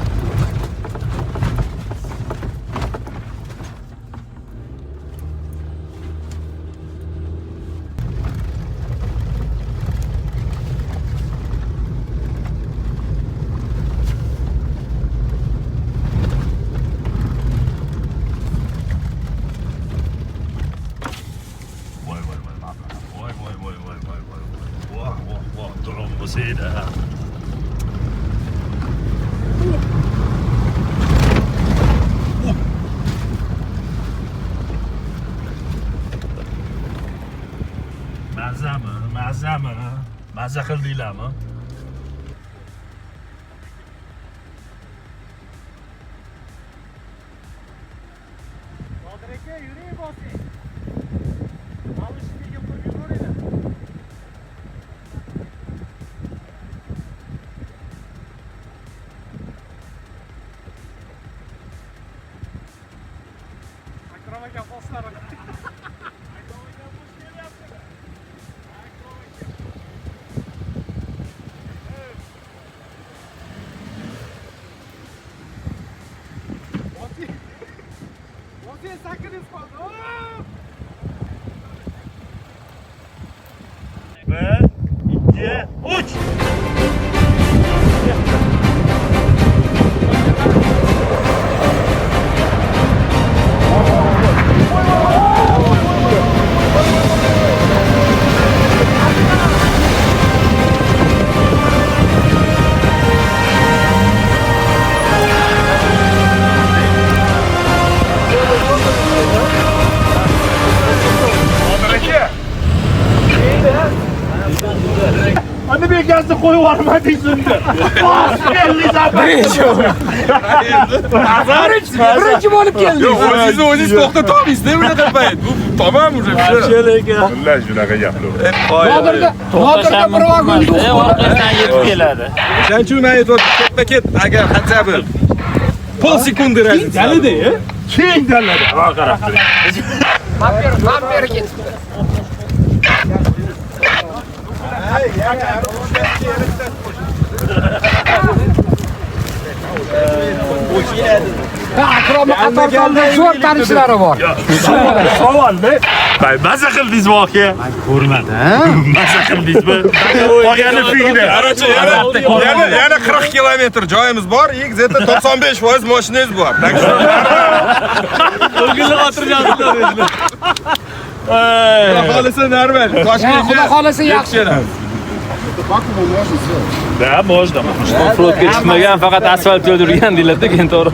F: Seda. Mazami? Maza qildinglarmi?
C: Qodir aka, yuring bosing. Mavlushiga qo'yib yuboringlar. Akram aka boslari. Bosing sakiniz qoldi.
F: 1, 2, 3. Hani bir gazete koyu var mı dizinde?
G: Birinchi bo'lib keldik.
D: O'zingiz to'xtatolmaysiz, bunaqa payt. Bu tamam уже.
B: Vallahi shunaqa gaplar.
G: Hozirda bir vagon
J: orqasidan yetib keladi.
D: Shuning uchun men aytyapman, ketma-ket agar хотя бы pol sekunde razница. Dalida,
F: Keng dalada. Va qarab turing.
G: Mam beri ketibdi. Akromni qatorda zo'r tanishlari bor.
F: Savolni. Maza qildingizmi aka? Ko'rmadi, ha? Maza qildingizmi? Qolgani figni.
D: Qarachi, yana 40 kilometr joyimiz bor. Где-то 95% mashinangiz bor.
J: O'g'ilni xotirjamliklar.
D: Xudo xolisa normal.
G: Xudo xolisa yaxshi.
B: Да, можно.
J: Offroadga chiqmagan, faqat asfalt yo'l yurgan deyiladi, keyin to'g'ri.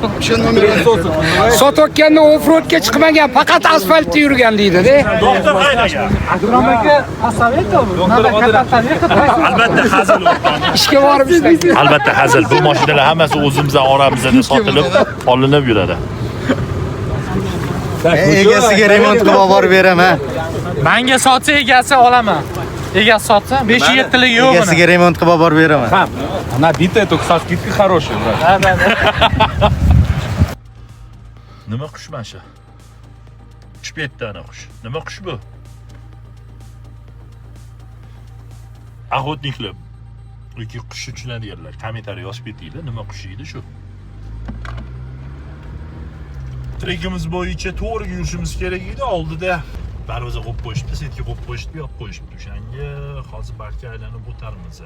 G: Sotayotganda offroadga chiqmagan, faqat asfaltda yurgan deydi-da.
F: Doktor qayerga?
I: Akram aka, посоветовал.
F: Albatta hazil o'rtoq.
G: Ishga borib ishlaydi.
F: Albatta hazil. Bu mashinalar hammasi o'zimizning oramizda sotilib, olinib yuradi.
H: Egasiga remont qilib olib borib beraman.
J: Menga sotsa egasi olaman. Egasi sotsa 5-7 lik yo'q buni.
H: Egasiga remont qilib olib borib beraman.
D: Она битая, только со скидкой хорошая, брат.
F: Nima qush mana shu? Uchib ketdi ana qush. Nima qush bu? Охотникlar yoki qush uchunadiganlar kommentariy yozib ketinglar, nima qush edi shu? Trekimiz bo'yicha to'g'ri yurishimiz kerak edi, oldida darvoza qo'yib qo'yishdi, setga qo'yib qo'yishdi, yopib qo'yishdi. O'shanga hozir balki aylanib o'tarmiz.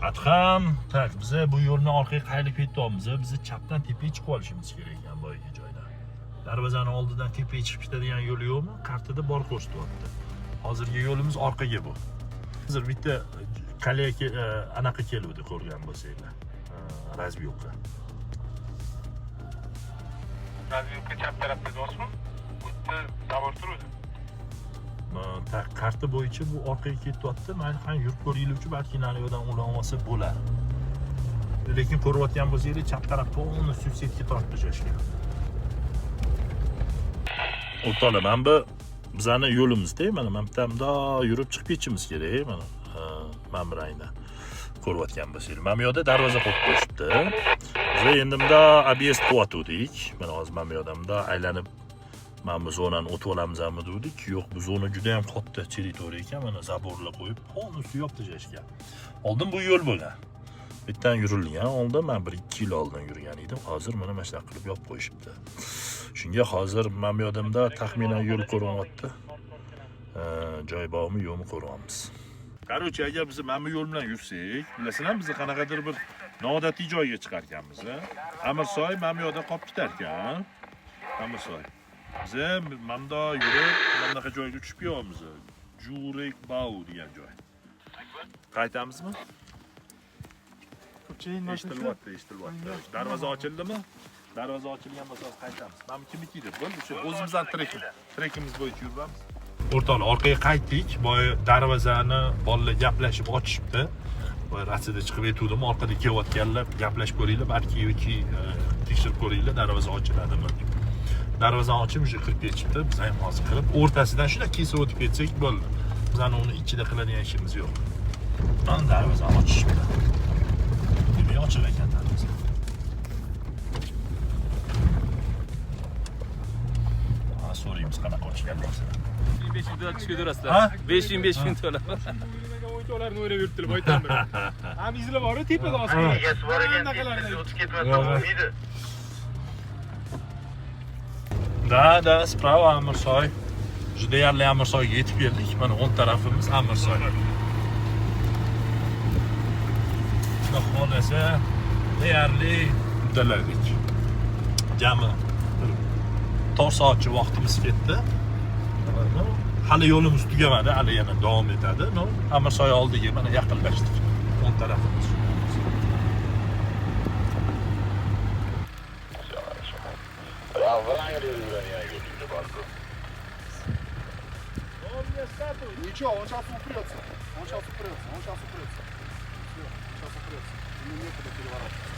F: Adham, tak, biza bu yo'lni orqaga qayrilib ketyapmiz. Biza chapdan tepaga chiqib olishimiz kerak ekan boyagi joydan. Darvozani oldidan tepaga chiqib ketadigan yo'l yo'qmi? Kartada bor ko'rsatyapti. Hozirgi yo'limiz orqaga bu. Hozir bitta qal'aga anaqa keluvdi, ko'rgan bo'lsanglar. Razbyuka.
C: Razbyuka chap tarafda do'stmi? Bu yerda zavod turadi.
F: karta bo'yicha bu orqaga ketyapti. Mayli qani yurib ko'ringlarchi, balki nariyoqdan ulan olsa bo'lar. Lekin ko'rayotgan bo'lsangiz, chap taraf polностью setga tortib tashlashgan. O'rtoqlar, mana bu bizani yo'limizda, mana bu yerda yurib chiqib ketishimiz kerak, mana. Mana bu rangda ko'rayotgan bo'lsangiz. Mana bu yerda darvoza qo'yib qo'yishibdi. Biz endi bunda ob'ezd qilyotgandik. Mana hozir mana bu yerda aylanib mana bu zonani o'tib olamizmi dedik. Yo'q, bu zona juda ham katta territoriya ekan. Mana zaborlar qo'yib, polностью yopib tashlashgan. Oldin bu yo'l bo'lgan. Bittan yurilgan, oldin men 1-2 yil oldin yurgan edim. Hozir mana mana shunaqa qilib yopib qo'yishibdi. Shunga hozir mana bu yerdamda taxminan yo'l ko'rinyapti. Joy bormi, yo'qmi ko'ryapmiz. Qarochi, agar biz mana bu yo'l bilan yursak, bilasizlar, biz qanaqadir bir noodatiy joyga chiqarkanmiz. Amirsoy mana bu yerda qolib ketar ekan. Amirsoy. Biz manda yurib, mana bunaqa joyga tushib qo'yamiz. Jurek Bau degan joy. Qaytamizmi? Eshitilyapti. Darvoza ochildimi? Darvoza ochilgan bo'lsa qaytamiz. Mana kimniki deb bo'ldi. Shu o'zimizdan trekimiz bo'yicha yuramiz. O'rtoqlar, orqaga qaytdik. Boya darvozani bolalar gaplashib ochishibdi. Boya rasida chiqib aytdim, orqada kelayotganlar gaplashib ko'ringlar, balki yoki tekshirib ko'ringlar, darvoza ochiladimi. Darvozani ochib, o'sha kirib ketishibdi. Biz ham hozir kirib, o'rtasidan shunday kesib o'tib ketsak bo'ldi. Bizani uni ichida qiladigan ishimiz yo'q. Mana darvozani ochishibdi. Demak, ochiq ekan darvoza. So'raymiz qanaqa ochgan bo'lsa.
J: 500 dolar tushib ko'rasizlar. 500 dolar.
C: O'yincholarni o'ylab yuribdilar boydan beri. Ham izlar bor, tepada ostida.
E: Egasi bor ekan, o'tib ketmasa bo'lmaydi.
F: Da, sprava Amirsoy. Juda yarli Amirsoyga yetib keldik. Mana 10 tarafimiz Amirsoy. Xudo xolasa, deyarli uddaladik. Jami 4 soatcha vaqtimiz ketdi. Hali yo'limiz tugamadi, hali yana davom etadi. Amirsoy oldiga mana yaqinlashdik. 10 tarafimiz.
E: Ничего, он сейчас упрется. Всё, сейчас упрется. Ему некуда переворачиваться.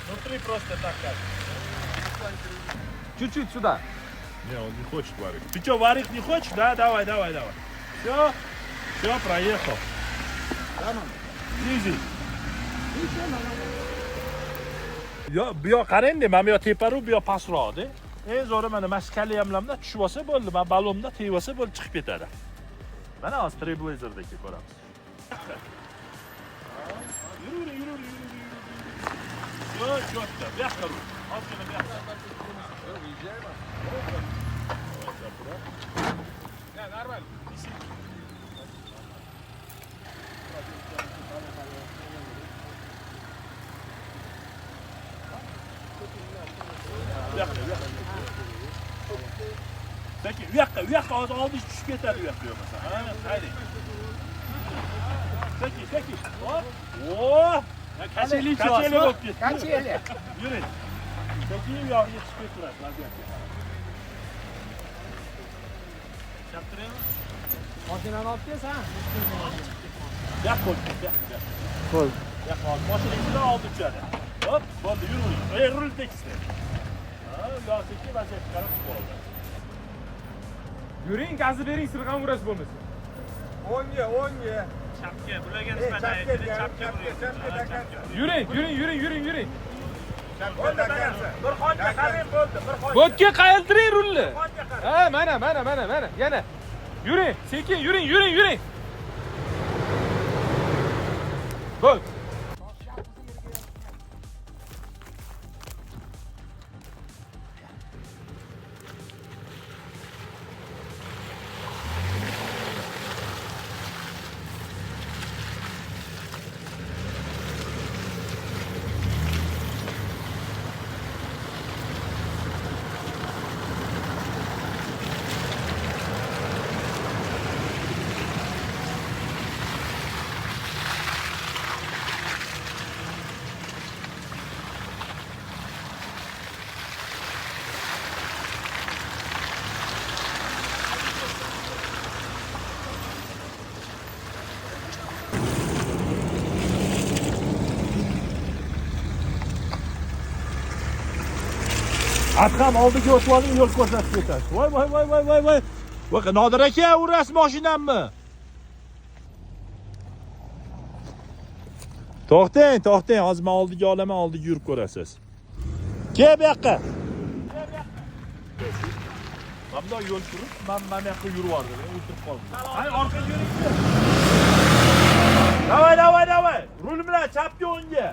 F: Внутри просто так как.
J: Чуть-чуть сюда.
F: Не, он не хочет варить. Ты что, варить не хочешь? Да, давай. Все, проехал. Изи. Bu yoq qarang-da, mana bu yoq teparu, bu yoq pastroqda. Eng zo'ri mana maskali hamlamda tushib olsa bo'ldi, mana balonda tegib olsa bo'ldi, chiqib ketadi. Mana hozir Trailblazerdagi ko'ramiz. Yur. Yo'q, bu yoqqa ur. Ozgina bu yoqqa.
C: Ya, normal.
F: Peki, u yoqqa hozir oldish tushib ketadi u yoqqa yo'qsa. Ha, haydi. Peki. Hop. Oo! Kacheli bo'lib ketdi.
G: Kacheli.
F: Yuring. Peki, u yoqqa chiqib ketadi, vaziyat. Chaptiraymi?
I: Mashinani olib kelsan.
F: Yoq bo'ldi. Yo'q, mashinani olib tushadi. Hop, bo'ldi, yuring. Rul tekisdi. Ha, yo'qki vaziyat qarab chiqib
C: Yuring, gazni bering, sirg'am urash bo'lmasa. 10ga.
F: Chapga, bularga nisbatan aytdi, chapga
C: Yuring.
F: Bo'ldi, bir xonga qarang bo'ldi, bir xonga.
C: Bo'tga qayiltiring rulni. Ha, mana. Yana. Yuring, sekin yuring. Bo'l.
F: Adham oldiga o'tib oling, yo'l ko'rsatib ketasiz. Voy. Voy, Nodir aka, urasiz mashinammi? To'xtang, hozir men oldiga olaman, oldiga yurib ko'rasiz. Kel bu yoqqa. Hamda yo'l turib, men mana yoqqa yurib bordim, o'tirib qoldim. Hay, orqaga yuring. Davay. Rul bilan chapga o'ngga.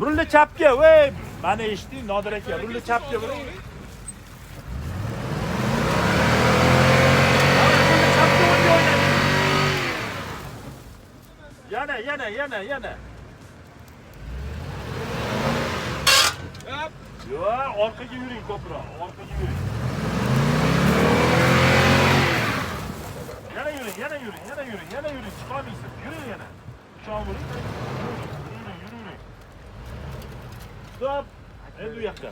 F: Rulni chapga, voy. Mani eshiting, Nodir aka, rulni chapga biring. Yana. Yo, orqaga yuring ko'proq, orqaga yuring. Yana yuring, chiqolmaysiz. Yuring yana. Cho'muring. Yuring. Stop. Endi u yoqqa.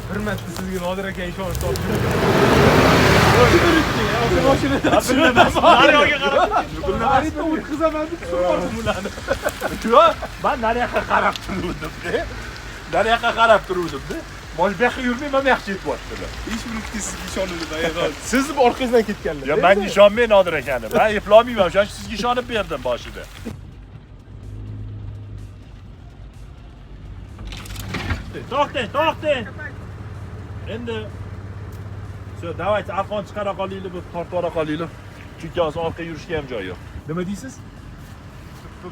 D: Bir marta sizga Nodir aka ishonch topdim.
F: Daryoga qarab.
D: O'tkazaman deb turib ularni.
F: Yo, men nariyoqqa qarab turuvdim-da. Mosh bu yoqqa yurmay, men bu yoqqa yetyaptilar.
D: Hech minutga sizga ishonmadim ayol. Siz orqangizdan ketganlar.
F: Yo, men ishonmay Nodir akani. Men eplolmayman, o'sha sizga ishonib berdim boshida. To'xtang. Endi davaychi arqon chiqara qolinglar, bu tortib qolinglar. Chunki hozir orqa yurishga ham joy yo'q. Nima deysiz?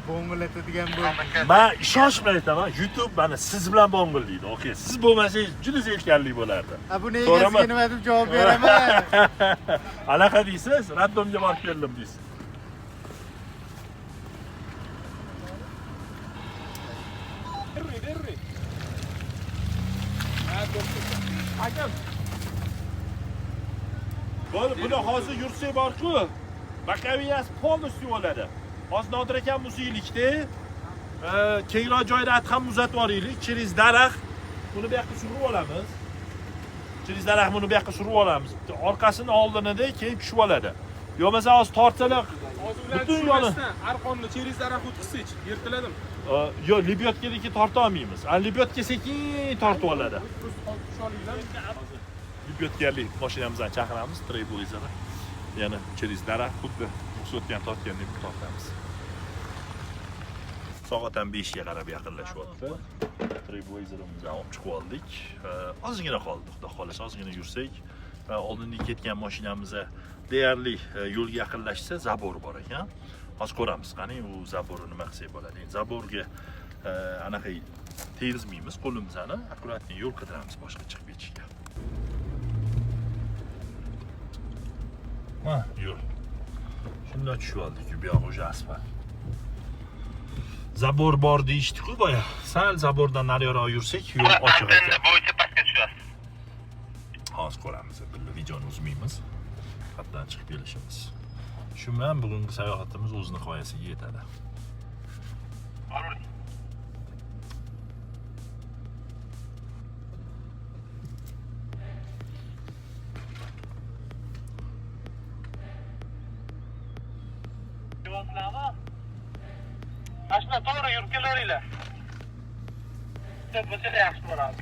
H: Bo'ngillatadigan bo'ldi.
F: Men ishonch bilan aytaman, YouTube mana siz bilan bo'ngillaydi. Okey, siz bo'lmasangiz juda zerikkanli bo'lardi.
H: Buni egasiga nima deb javob beraman?
F: Anaqa deysiz, raddomga borib keldim deysiz.
D: Berri.
F: Buni hozir yursak bor-ku, bakaviyasi polностью bo'ladi. Hozir Nodir akam muzeylikda, kengroq joyda ham muzatib olaylik, через daraxt buni bu yoqqa surib olamiz. Через daraxt buni bu yoqqa surib olamiz. Orqasini oldinida keyin tushib oladi. Yo masalan hozir tortsalar, butun yo'lni
D: arqonni через daraxt o'tkazsach, yirtiladimi?
F: Yo, libyotkadagi torta olmaymiz. Libyotka sekin tortib oladi. Libyotkalik mashinamizdan chaqiramiz, Trailblazerni. Yana через daraxt xuddi o'tgan tortgandek tortamiz. Soatdan 5 ga qarab yaqinlashyapti. Trailblazerimizni olib chiqib oldik. Ozgina qoldi, xudo xolasa ozgina yursak, oldinga ketgan mashinamiz deyarli yo'lga yaqinlashsa zabor bor ekan. Hozir ko'ramiz, qani u zaborni nima qilsak bo'ladi. Zaborga anaqa tegizmaymiz qo'limizni, akkuratni yo'l qidiramiz boshqa chiqib ketishga. Ha, yo'l. Shunda tushib oldik, bu yoq o'sha asfalt. Zabor bor deyishdi-ku boya. Sal zabordan nariroq yursak, yo'l ochiq ekan.
C: Bo'yicha pastga tushasiz.
F: Hozir ko'ramiz, birga videoni uzmaymiz. Xatdan chiqib kelishimiz. Shu bilan bugungi sayohatimiz o'z nihoyasiga yetadi.
C: Mashina to'g'ri yurib kelaveringlar. Deb bo'lsa yaxshi bo'ladi.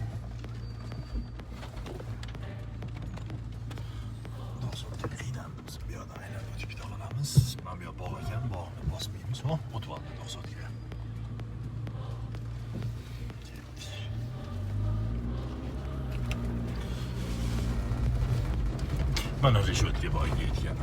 F: Qiynalamiz, bu yoqdan aylanib o'tib keta qolamiz. Mana bu yoq bog' ekan, bog'ni bosmaymiz. O'tib oldi 90 ga. Mana Rishotga boyga yetgan.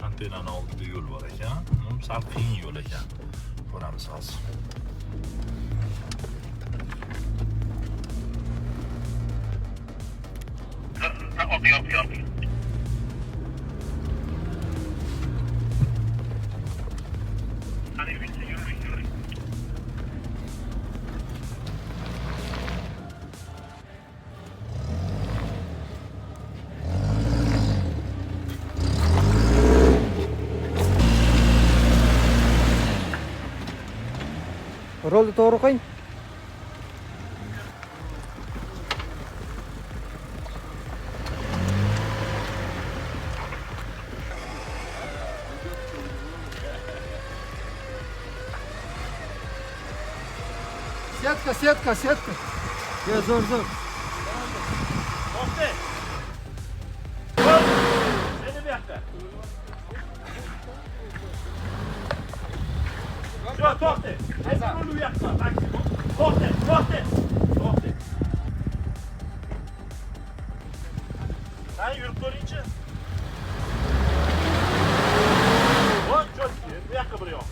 F: Antenani oldida yo'l bor ekan. Sal qiyin yo'l ekan. Ko'ramiz hozir.
C: Yo'q. Qani yuring.
I: Rolni to'g'ri qo'ying.
C: Setka.
I: Zo'r.
F: To'xta. Seni bu yoqqa. Yo, to'xta. Seni bu yoqqa. To'xta. Sen yurib ko'ringchi. Voy, cho'tki, bu yoqqa bir yoq.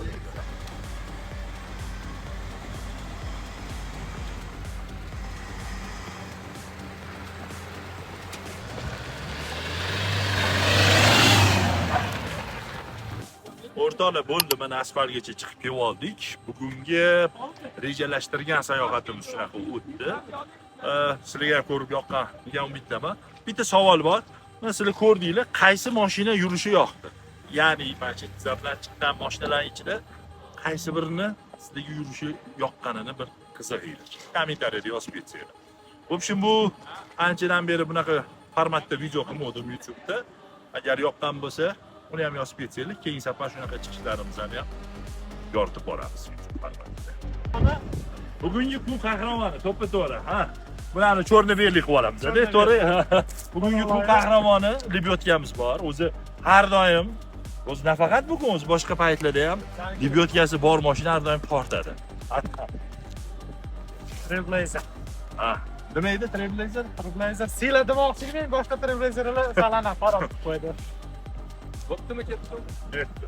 F: O'rtoqlar, bo'ldi, mana asfaltgacha chiqib keldik. Bugungi rejalashtirgan sayohatimiz shunaqa o'tdi. Sizlarga ham ko'rib yoqqan umiddaman. Bitta savol bor. Mana sizlar ko'rdinglar, qaysi mashina yurishi yoqdi? Ya'ni, mana shu tizimdan chiqqan mashinalar ichida qaysi birini sizlarga yurishi yoqqanini bir qiziqinglar. Kommentariyada yozib ketsanglar. В общем, bu anchadan beri bunaqa formatda video qilmodim YouTube'da. Agar yoqqan bo'lsa, uni ham yozib ketsanglar, keyingi safar shunaqa chiqishlarimizni ham yoritib boramiz YouTube formatida. Bugungi kun qahramoni to'ppa-to'g'ri, ha. Bularni cho'rni berlik qilib olamiz, to'g'ri? Bugungi kun qahramoni debyotgamiz bor. O'zi har doim, o'zi nafaqat bugun, o'zi boshqa paytlarda ham debyotkasi bor mashina har doim portadi.
J: Trailblazer.
F: Ha. Nima edi Trailblazer?
J: Trailblazer sila demoqchimen, boshqa Trailblazerlar salana farq qo'ydi.
A: bo'ptimi ketdi?
F: Ketdi.